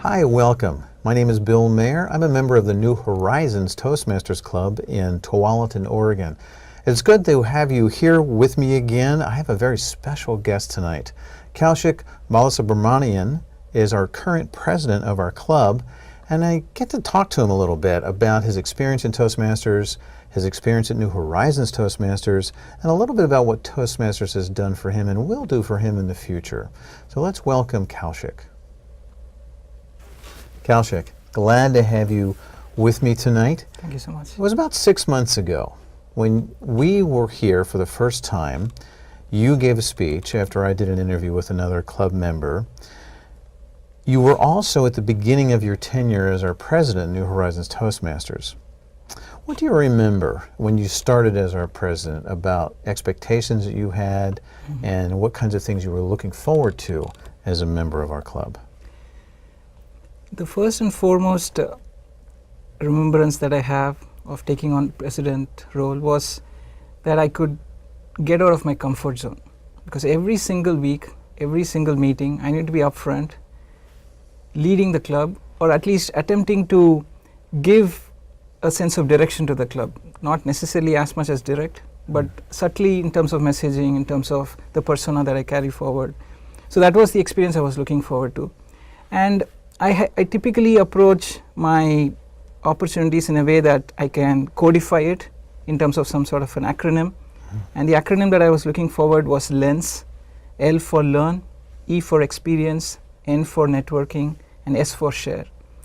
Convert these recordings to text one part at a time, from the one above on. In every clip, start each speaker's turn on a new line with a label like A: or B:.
A: Hi, welcome. My name is Bill Maher. I'm a member of the New Horizons Toastmasters Club in Tualatin, Oregon. It's good to have you here with me again. I have a very special guest tonight. Kaushik Balasubramanian is our current president of our club, and I get to talk to him a little bit about his experience in Toastmasters, his experience at New Horizons Toastmasters, and a little bit about what Toastmasters has done for him and will do for him in the future. So let's welcome Kaushik. Kaushik, glad to have you with me tonight.
B: Thank you so much.
A: It was about 6 months ago when we were here for the first time. You gave a speech after I did an interview with another club member. You were also at the beginning of your tenure as our president of New Horizons Toastmasters. What do you remember when you started as our president about expectations that you had and what kinds of things you were looking forward to as a member of our club?
B: The first and foremost remembrance that I have of taking on president role was that I could get out of my comfort zone, because every single week, every single meeting, I need to be upfront, leading the club, or at least attempting to give a sense of direction to the club, not necessarily as much as direct, but subtly in terms of messaging, in terms of the persona that I carry forward. So that was the experience I was looking forward to. And I typically approach my opportunities in a way that I can codify it in terms of some sort of an acronym. And the acronym that I was looking forward was LENS, L for learn, E for experience, N for networking, and S for share.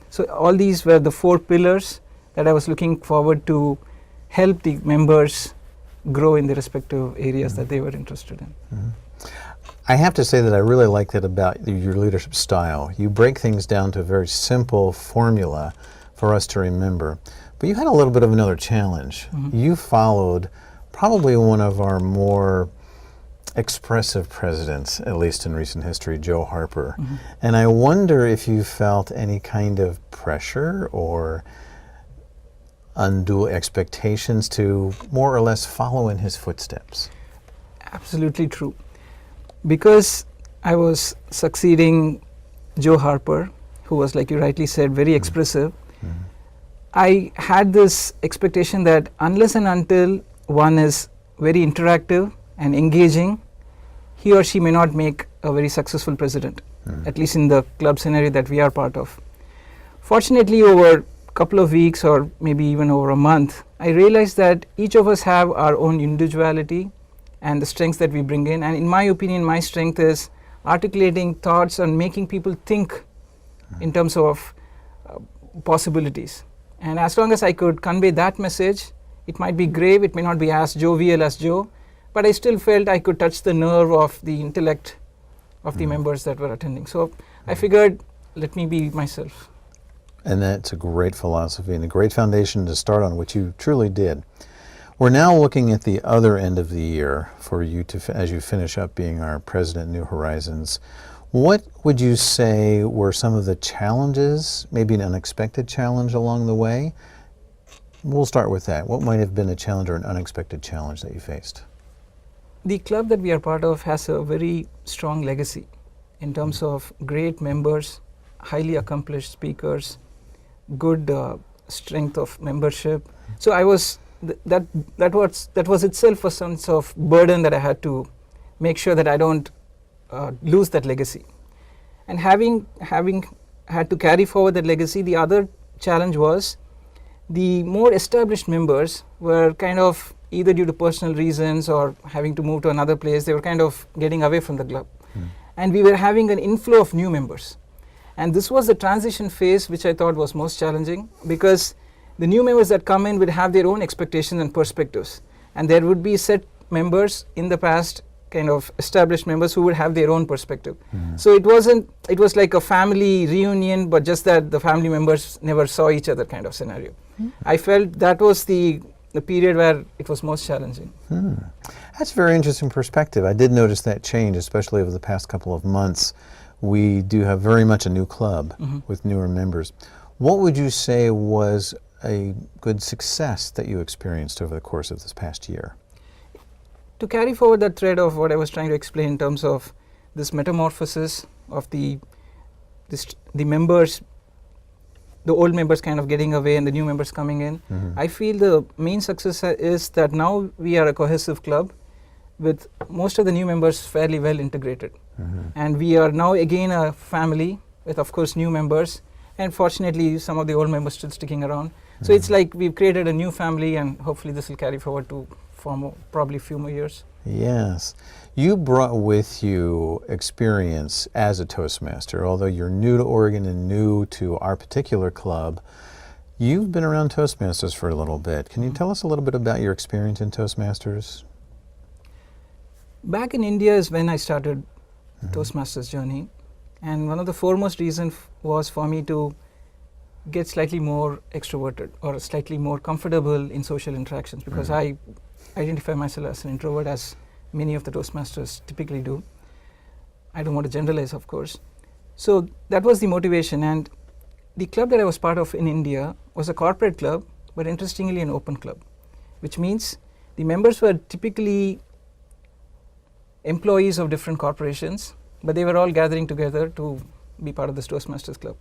B: So all these were the 4 pillars that I was looking forward to help the members grow in the respective areas that they were interested in.
A: I have to say that I really like that about your leadership style. You break things down to a very simple formula for us to remember. But you had a little bit of another challenge. You followed probably one of our more expressive presidents, at least in recent history, Joe Harper. And I wonder if you felt any kind of pressure or undue expectations to more or less follow in his footsteps.
B: Absolutely true. Because I was succeeding Joe Harper, who was, like you rightly said, very expressive, I had this expectation that unless and until one is very interactive and engaging, he or she may not make a very successful president, at least in the club scenario that we are part of. Fortunately, over a couple of weeks or maybe even over a month, I realized that each of us have our own individuality and the strengths that we bring in. And in my opinion, my strength is articulating thoughts and making people think in terms of possibilities. And as long as I could convey that message, it might be grave, it may not be as jovial as Joe, but I still felt I could touch the nerve of the intellect of the members that were attending. So I figured, let me be myself.
A: And that's a great philosophy and a great foundation to start on, which you truly did. We're now looking at the other end of the year for you to, as you finish up being our president of New Horizons. What would you say were some of the challenges, maybe an unexpected challenge along the way? We'll start with that. What might have been a challenge or an unexpected challenge that you faced?
B: The club that we are part of has a very strong legacy in terms of great members, highly accomplished speakers, good strength of membership. So I was that was itself a sense of burden that I had to make sure that I don't lose that legacy. And having had to carry forward that legacy, the other challenge was the more established members were kind of, either due to personal reasons or having to move to another place, they were kind of getting away from the club. And we were having an inflow of new members. And this was the transition phase which I thought was most challenging, because the new members that come in would have their own expectations and perspectives. And there would be set members in the past, kind of established members, who would have their own perspective. So it was like a family reunion, but just that the family members never saw each other kind of scenario. I felt that was the period where it was most challenging.
A: That's a very interesting perspective. I did notice that change, especially over the past couple of months. We do have very much a new club with newer members. What would you say was a good success that you experienced over the course of this past year?
B: To carry forward that thread of what I was trying to explain in terms of this metamorphosis of the members the old members kind of getting away and the new members coming in. I feel the main success is that now we are a cohesive club with most of the new members fairly well integrated. And we are now again a family with, of course, new members, and fortunately some of the old members still sticking around. So it's like we've created a new family, and hopefully this will carry forward to for probably a few more years.
A: Yes. You brought with you experience as a Toastmaster. Although you're new to Oregon and new to our particular club, you've been around Toastmasters for a little bit. Can you tell us a little bit about your experience in Toastmasters?
B: Back in India is when I started Toastmasters journey, and one of the foremost reasons was for me to get slightly more extroverted or slightly more comfortable in social interactions, because I identify myself as an introvert, as many of the Toastmasters typically do. I don't want to generalize, of course. So that was the motivation, and the club that I was part of in India was a corporate club, but interestingly an open club, which means the members were typically employees of different corporations, but they were all gathering together to be part of this Toastmasters club.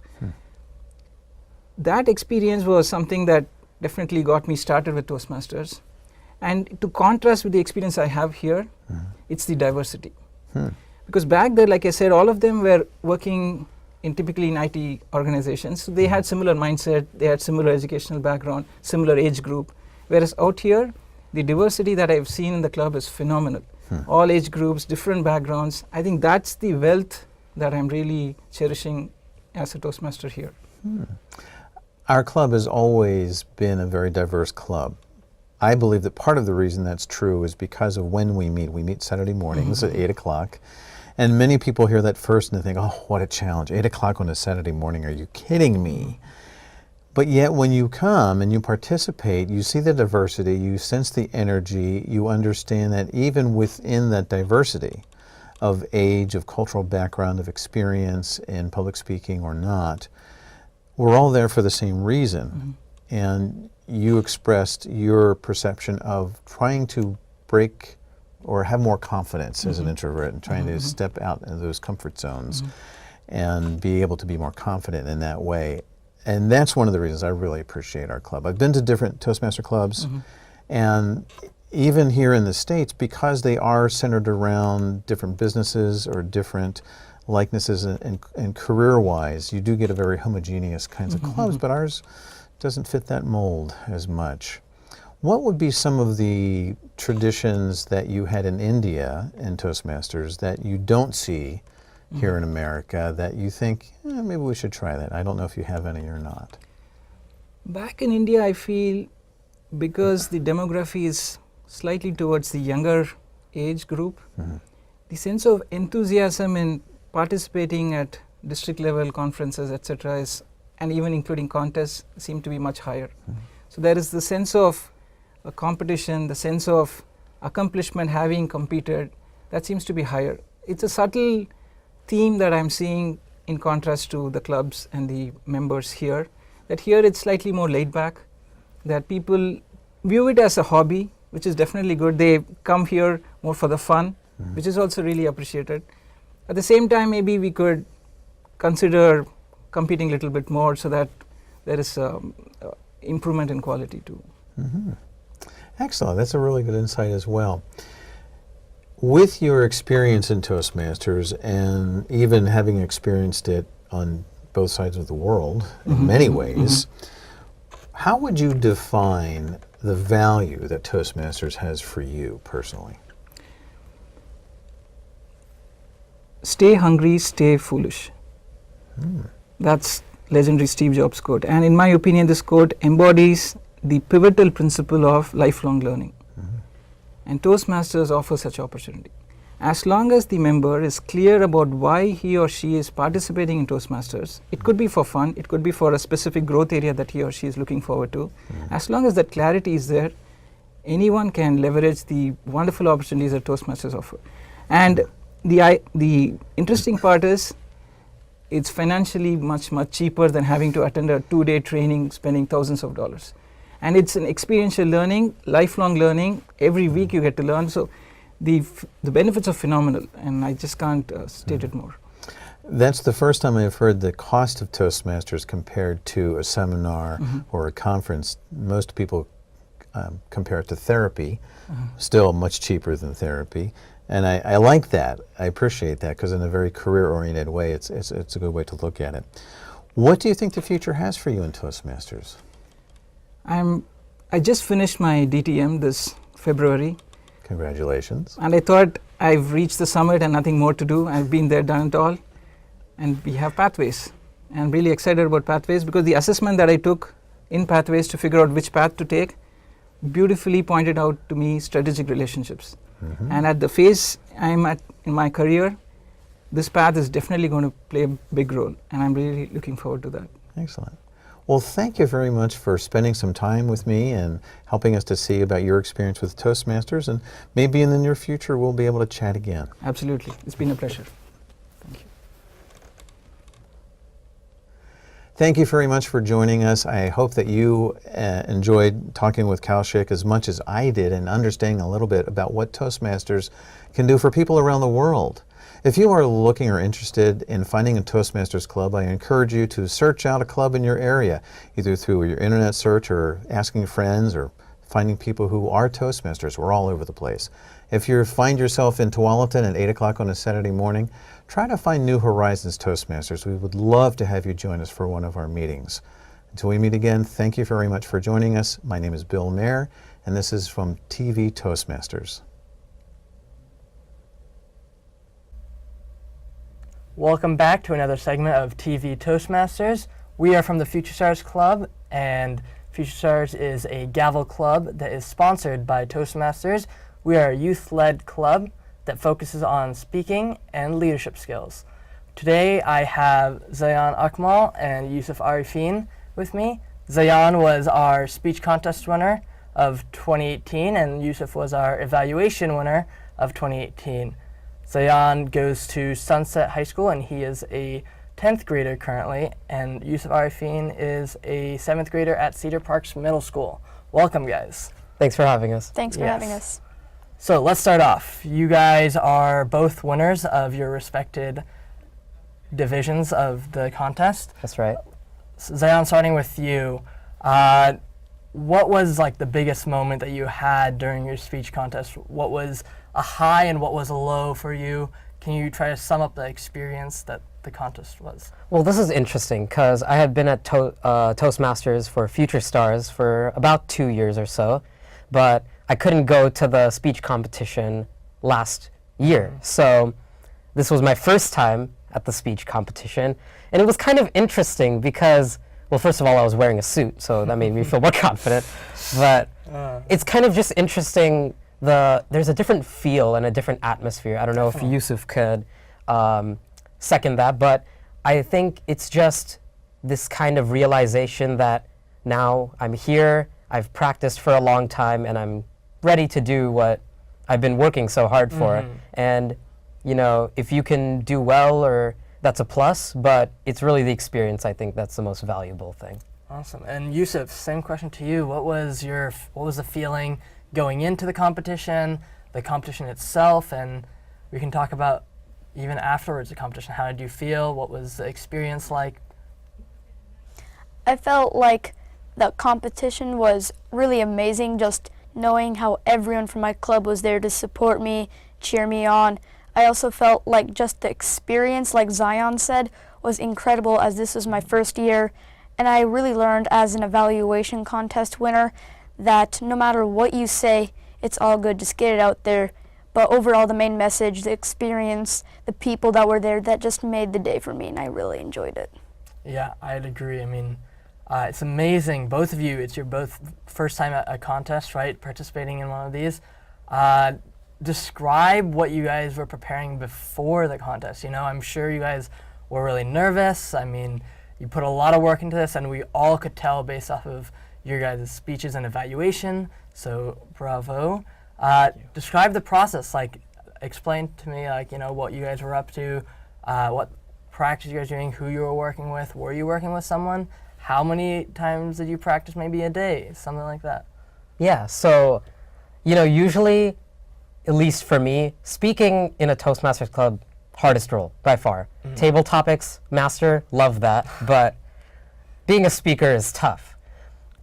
B: That experience was something that definitely got me started with Toastmasters. And to contrast with the experience I have here, it's the diversity. Because back there, like I said, all of them were working typically in IT organizations. So they had similar mindset, they had similar educational background, similar age group. Whereas out here, the diversity that I've seen in the club is phenomenal. All age groups, different backgrounds. I think that's the wealth that I'm really cherishing as a Toastmaster here.
A: Our club has always been a very diverse club. I believe that part of the reason that's true is because of when we meet. We meet Saturday mornings at 8 o'clock. And many people hear that first and they think, oh, what a challenge. 8 o'clock on a Saturday morning, are you kidding me? But yet when you come and you participate, you see the diversity, you sense the energy, you understand that even within that diversity of age, of cultural background, of experience in public speaking or not, we're all there for the same reason. And you expressed your perception of trying to break or have more confidence as an introvert and trying to step out of those comfort zones and be able to be more confident in that way. And that's one of the reasons I really appreciate our club. I've been to different Toastmaster clubs, and even here in the States, because they are centered around different businesses or different likenesses and career-wise, you do get a very homogeneous kinds of clubs, but ours doesn't fit that mold as much. What would be some of the traditions that you had in India in Toastmasters that you don't see here in America that you think, maybe we should try that? I don't know if you have any or not.
B: Back in India, I feel because the demography is slightly towards the younger age group, the sense of enthusiasm in participating at district level conferences, etc., is, and even including contests, seem to be much higher. So there is the sense of a competition, the sense of accomplishment having competed, that seems to be higher. It's a subtle theme that I'm seeing in contrast to the clubs and the members here, that here it's slightly more laid back, that people view it as a hobby, which is definitely good. They come here more for the fun, which is also really appreciated. At the same time, maybe we could consider competing a little bit more so that there is improvement in quality too.
A: Excellent. That's a really good insight as well. With your experience in Toastmasters and even having experienced it on both sides of the world in many ways, how would you define the value that Toastmasters has for you personally?
B: Stay hungry, stay foolish. That's legendary Steve Jobs quote. And in my opinion, this quote embodies the pivotal principle of lifelong learning. And Toastmasters offer such opportunity. As long as the member is clear about why he or she is participating in Toastmasters, it could be for fun, it could be for a specific growth area that he or she is looking forward to. As long as that clarity is there, anyone can leverage the wonderful opportunities that Toastmasters offer. And the interesting part is, it's financially much cheaper than having to attend a 2-day training, spending thousands of dollars. And it's an experiential learning, lifelong learning. Every week you get to learn. So the benefits are phenomenal, and I just can't state it more.
A: That's the first time I've heard the cost of Toastmasters compared to a seminar or a conference. Most people compare it to therapy, still much cheaper than therapy. And I like that. I appreciate that because in a very career-oriented way, it's a good way to look at it. What do you think the future has for you in Toastmasters?
B: I just finished my DTM this February.
A: Congratulations.
B: And I thought I've reached the summit and nothing more to do. I've been there, done it all. And we have Pathways. And I'm really excited about Pathways because the assessment that I took in Pathways to figure out which path to take beautifully pointed out to me strategic relationships. And at the phase I'm at in my career, this path is definitely going to play a big role. And I'm really looking forward to that.
A: Excellent. Well, thank you very much for spending some time with me and helping us to see about your experience with Toastmasters. And maybe in the near future, we'll be able to chat again.
B: Absolutely. It's been a pleasure. Thank you.
A: Thank you very much for joining us. I hope that you enjoyed talking with Kaushik as much as I did and understanding a little bit about what Toastmasters can do for people around the world. If you are looking or interested in finding a Toastmasters club, I encourage you to search out a club in your area, either through your internet search or asking friends or finding people who are Toastmasters. We're all over the place. If you find yourself in Tualatin at 8 o'clock on a Saturday morning, try to find New Horizons Toastmasters. We would love to have you join us for one of our meetings. Until we meet again, thank you very much for joining us. My name is Bill Maher, and this is from TV Toastmasters.
C: Welcome back to another segment of TV Toastmasters. We are from the Future Stars Club, and Future Stars is a gavel club that is sponsored by Toastmasters. We are a youth-led club that focuses on speaking and leadership skills. Today I have Zayan Akmal and Yusuf Arifin with me. Zayan was our speech contest winner of 2018, and Yusuf was our evaluation winner of 2018. Zayan goes to Sunset High School, and he is a 10th grader currently, and Yusuf Arifin is a 7th grader at Cedar Parks Middle School. Welcome, guys.
D: Thanks for having us.
E: Thanks for having us.
C: So let's start off. You guys are both winners of your respected divisions of the contest.
D: That's right.
C: So Zayan, starting with you, what was like the biggest moment that you had during your speech contest? What was a high and what was a low for you? Can you try to sum up the experience that the contest was?
D: Well, this is interesting because I had been at Toastmasters for Future Stars for about 2 years or so, but I couldn't go to the speech competition last year. So this was my first time at the speech competition, and it was kind of interesting because, well, first of all, I was wearing a suit, so that made me feel more confident, but it's kind of just interesting. There's a different feel and a different atmosphere. I don't know if Yusuf could second that, but I think it's just this kind of realization that now I'm here, I've practiced for a long time, and I'm ready to do what I've been working so hard for. And, you know, if you can do well, or that's a plus, but it's really the experience, I think, that's the most valuable thing.
C: Awesome. And Yusuf, same question to you. What was the feeling going into the competition itself, and we can talk about even afterwards the competition. How did you feel? What was the experience like?
E: I felt like the competition was really amazing, just knowing how everyone from my club was there to support me, cheer me on. I also felt like just the experience, like Zayan said, was incredible, as this was my first year, and I really learned as an evaluation contest winner that no matter what you say, it's all good, just get it out there. But overall, the main message, the experience, the people that were there, that just made the day for me, and I really enjoyed it.
C: Yeah, I'd agree. I mean, it's amazing, both of you, it's your both first time at a contest, right, participating in one of these. Describe what you guys were preparing before the contest. You know, I'm sure you guys were really nervous. I mean, you put a lot of work into this, and we all could tell based off of your guys' speeches and evaluation, so bravo. Describe the process, like explain to me, like, you know, what you guys were up to, what practice you guys were doing, who you were working with, were you working with someone, how many times did you practice, maybe a day, something like that?
D: Yeah, so, you know, usually, at least for me, speaking in a Toastmasters club hardest role by far. Table topics, master, love that, but being a speaker is tough.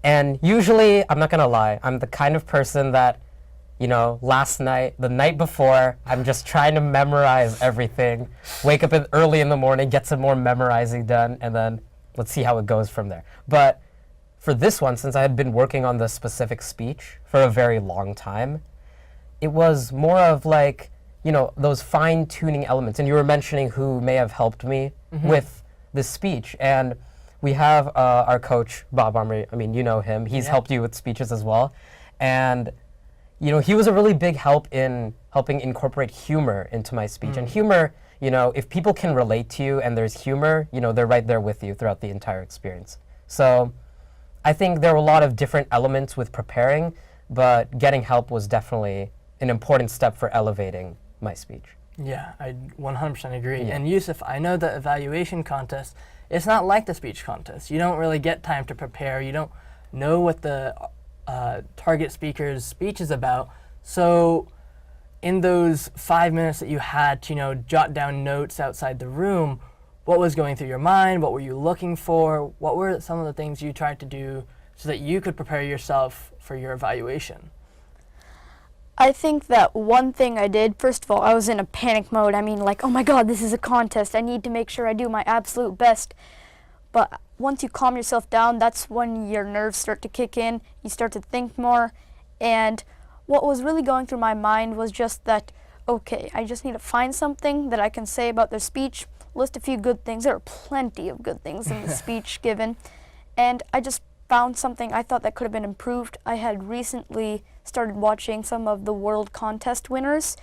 D: And usually, I'm not gonna lie, I'm the kind of person that, you know, last night, the night before, I'm just trying to memorize everything, wake up early in the morning, get some more memorizing done, and then let's see how it goes from there. But for this one, since I had been working on this specific speech for a very long time, it was more of like, you know, those fine-tuning elements. And you were mentioning who may have helped me with this speech. And we have our coach, Bob Armory. I mean, you know him. He's helped you with speeches as well. And, you know, he was a really big help in helping incorporate humor into my speech. And humor, you know, if people can relate to you and there's humor, you know, they're right there with you throughout the entire experience. So I think there were a lot of different elements with preparing, but getting help was definitely an important step for elevating my speech.
C: Yeah, I 100% agree.
D: Yeah.
C: And Yusuf, I know the evaluation contest, it's not like the speech contest. You don't really get time to prepare. You don't know what the target speaker's speech is about. So in those 5 minutes that you had to, you know, jot down notes outside the room, what was going through your mind? What were you looking for? What were some of the things you tried to do so that you could prepare yourself for your evaluation?
E: I think that one thing I did, first of all, I was in a panic mode. I mean, like, oh my God, this is a contest. I need to make sure I do my absolute best. But once you calm yourself down, that's when your nerves start to kick in. You start to think more. And what was really going through my mind was just that, okay, I just need to find something that I can say about their speech, list a few good things. There are plenty of good things in the speech given. And I just found something I thought that could have been improved. I had recently started watching some of the world contest winners,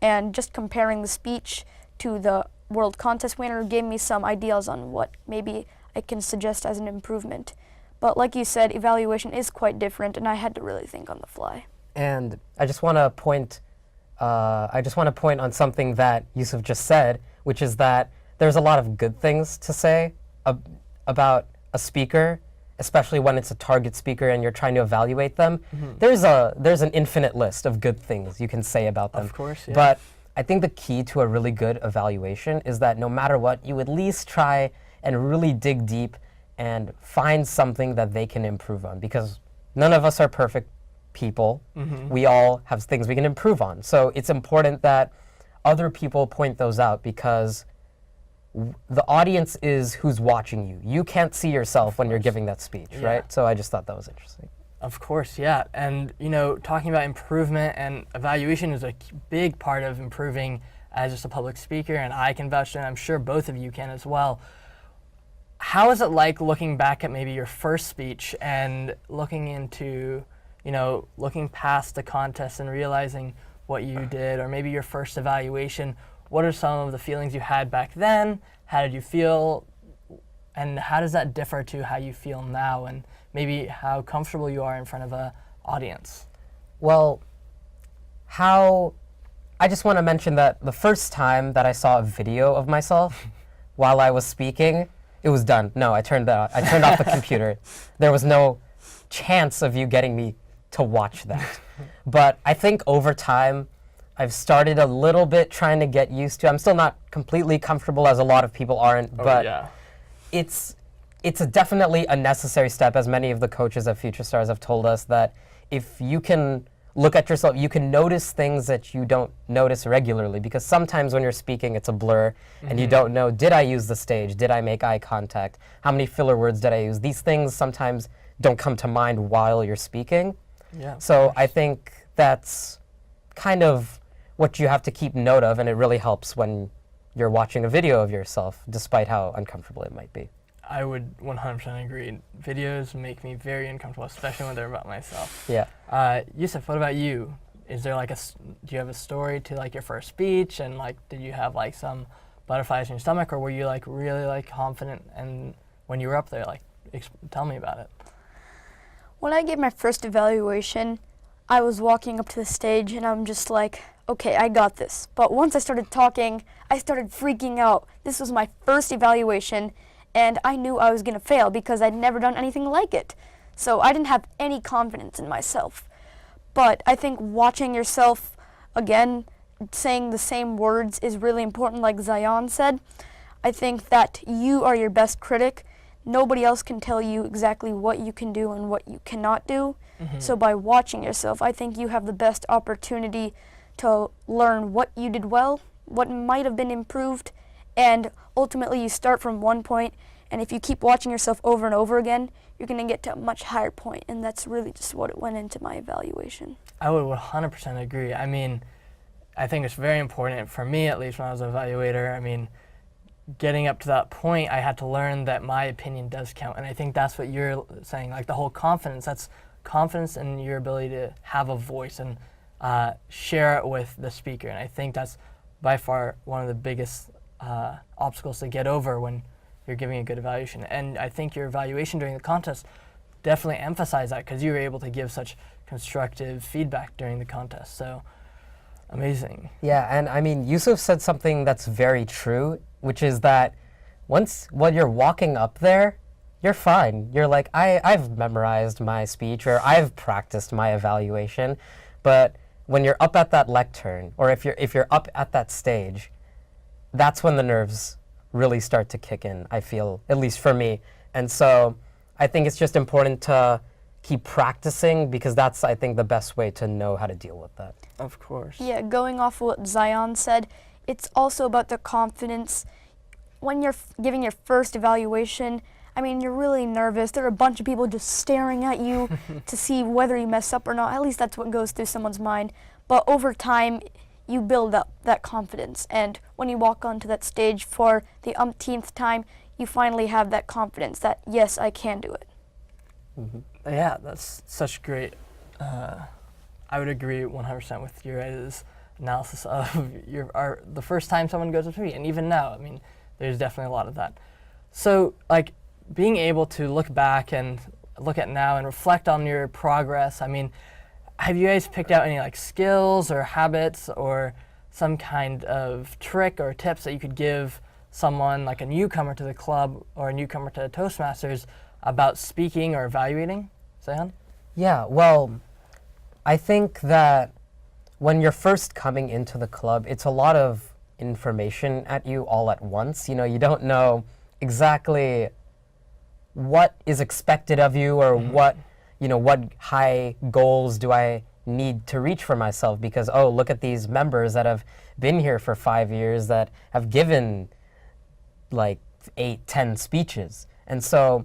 E: and just comparing the speech to the world contest winner gave me some ideas on what maybe I can suggest as an improvement. But like you said, evaluation is quite different, and I had to really think on the fly.
D: And I just want to point on something that Yusuf just said, which is that there's a lot of good things to say about a speaker, especially when it's a target speaker and you're trying to evaluate them. There's an infinite list of good things you can say about them.
C: Of course, yeah.
D: But I think the key to a really good evaluation is that no matter what, you at least try and really dig deep and find something that they can improve on, because none of us are perfect people. We all have things we can improve on. So it's important that other people point those out, because the audience is who's watching you. You can't see yourself when you're giving that speech, right? So I just thought that was interesting.
C: Of course, yeah. And, you know, talking about improvement and evaluation is a big part of improving as just a public speaker, and I can vouch for it, and I'm sure both of you can as well. How is it like looking back at maybe your first speech and looking into, you know, looking past the contest and realizing what you did, or maybe your first evaluation? What are some of the feelings you had back then? How did you feel? And how does that differ to how you feel now, and maybe how comfortable you are in front of an audience?
D: Well, I just want to mention that the first time that I saw a video of myself while I was speaking, it was done. No, I turned off the computer. There was no chance of you getting me to watch that. But I think over time, I've started a little bit trying to get used to. I'm still not completely comfortable, as a lot of people aren't, but it's definitely a necessary step, as many of the coaches at Future Stars have told us, that if you can look at yourself, you can notice things that you don't notice regularly, because sometimes when you're speaking, it's a blur, and you don't know, did I use the stage? Did I make eye contact? How many filler words did I use? These things sometimes don't come to mind while you're speaking.
C: Yeah.
D: So I think that's kind of what you have to keep note of, and it really helps when you're watching a video of yourself, despite how uncomfortable it might be.
C: I would 100% agree. Videos make me very uncomfortable, especially when they're about myself.
D: Yeah.
C: Yusuf, what about you? Is there like do you have a story to like your first speech, and like did you have like some butterflies in your stomach, or were you like really like confident, and when you were up there, like tell me about it.
E: When I gave my first evaluation, I was walking up to the stage and I'm just like, okay, I got this. But once I started talking, I started freaking out. This was my first evaluation, and I knew I was gonna fail because I'd never done anything like it. So I didn't have any confidence in myself. But I think watching yourself again saying the same words is really important, like Zion said. I think that you are your best critic. Nobody else can tell you exactly what you can do and what you cannot do. So by watching yourself, I think you have the best opportunity to learn what you did well, what might have been improved, and ultimately you start from one point, and if you keep watching yourself over and over again, you're going to get to a much higher point, and that's really just what it went into my evaluation.
C: I would 100% agree. I mean, I think it's very important, for me at least when I was an evaluator, I mean, getting up to that point, I had to learn that my opinion does count, and I think that's what you're saying, like the whole confidence, that's confidence in your ability to have a voice and share it with the speaker, and I think that's by far one of the biggest obstacles to get over when you're giving a good evaluation. And I think your evaluation during the contest definitely emphasized that because you were able to give such constructive feedback during the contest. So amazing.
D: Yeah, and I mean, Yusuf said something that's very true, which is that when you're walking up there, you're fine. You're like, I've memorized my speech or I've practiced my evaluation. But when you're up at that lectern, or if you're up at that stage, that's when the nerves really start to kick in, I feel, at least for me. And so I think it's just important to keep practicing because that's, I think, the best way to know how to deal with that.
C: Of course.
E: Yeah, going off what Zion said, it's also about the confidence. When you're giving your first evaluation, I mean, you're really nervous. There are a bunch of people just staring at you to see whether you mess up or not. At least that's what goes through someone's mind. But over time, you build up that confidence. And when you walk onto that stage for the umpteenth time, you finally have that confidence that, yes, I can do it.
C: Yeah, that's such great. I would agree 100% with your guys' analysis of the first time someone goes up to me, and even now, I mean, there's definitely a lot of that. So, like, being able to look back and look at now and reflect on your progress, I mean, have you guys picked out any like skills or habits or some kind of trick or tips that you could give someone like a newcomer to the club or a newcomer to Toastmasters about speaking or evaluating? Zayan?
D: Yeah, well, I think that when you're first coming into the club, it's a lot of information at you all at once. You know, you don't know exactly what is expected of you or what high goals do I need to reach for myself because, oh, look at these members that have been here for 5 years that have given like 8, 10 speeches. And so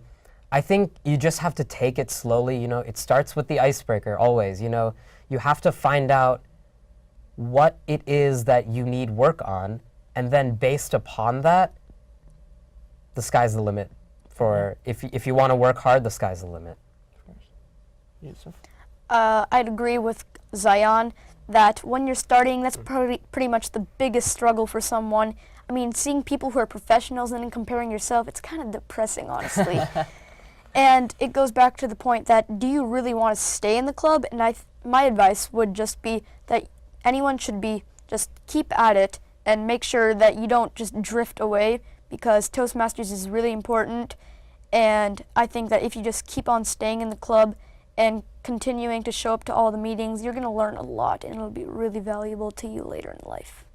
D: I think you just have to take it slowly. You know, it starts with the icebreaker always. You know, you have to find out what it is that you need work on, and then based upon that, the sky's the limit. For if you want to work hard, the sky's the limit.
C: Yusuf?
E: I'd agree with Zion that when you're starting, that's pretty much the biggest struggle for someone. I mean, seeing people who are professionals and then comparing yourself, it's kind of depressing, honestly. And it goes back to the point that, do you really want to stay in the club? And my advice would just be that anyone should just keep at it and make sure that you don't just drift away, because Toastmasters is really important. And I think that if you just keep on staying in the club and continuing to show up to all the meetings, you're going to learn a lot, and it'll be really valuable to you later in life.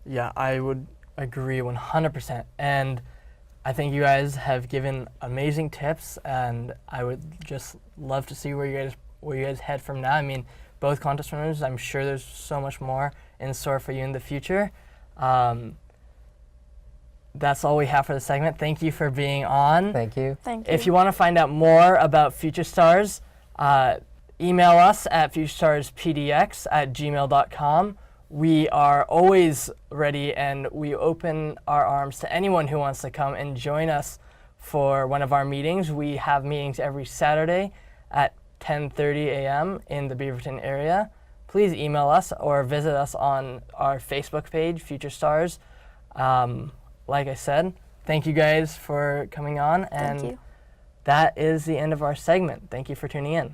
C: Yeah, I would agree 100%. And I think you guys have given amazing tips, and I would just love to see where you guys head from now. I mean, both contest winners, I'm sure there's so much more in store for you in the future. That's all we have for the segment. Thank you for being on.
D: Thank you.
E: Thank you.
C: If you want to find out more about Future Stars, email us at futurestarsPDX@gmail.com. We are always ready, and we open our arms to anyone who wants to come and join us for one of our meetings. We have meetings every Saturday at 10:30 a.m. in the Beaverton area. Please email us or visit us on our Facebook page, Future Stars. Like I said, thank you guys for coming on, and
E: Thank you.
C: that is the end of our segment. Thank you for tuning in.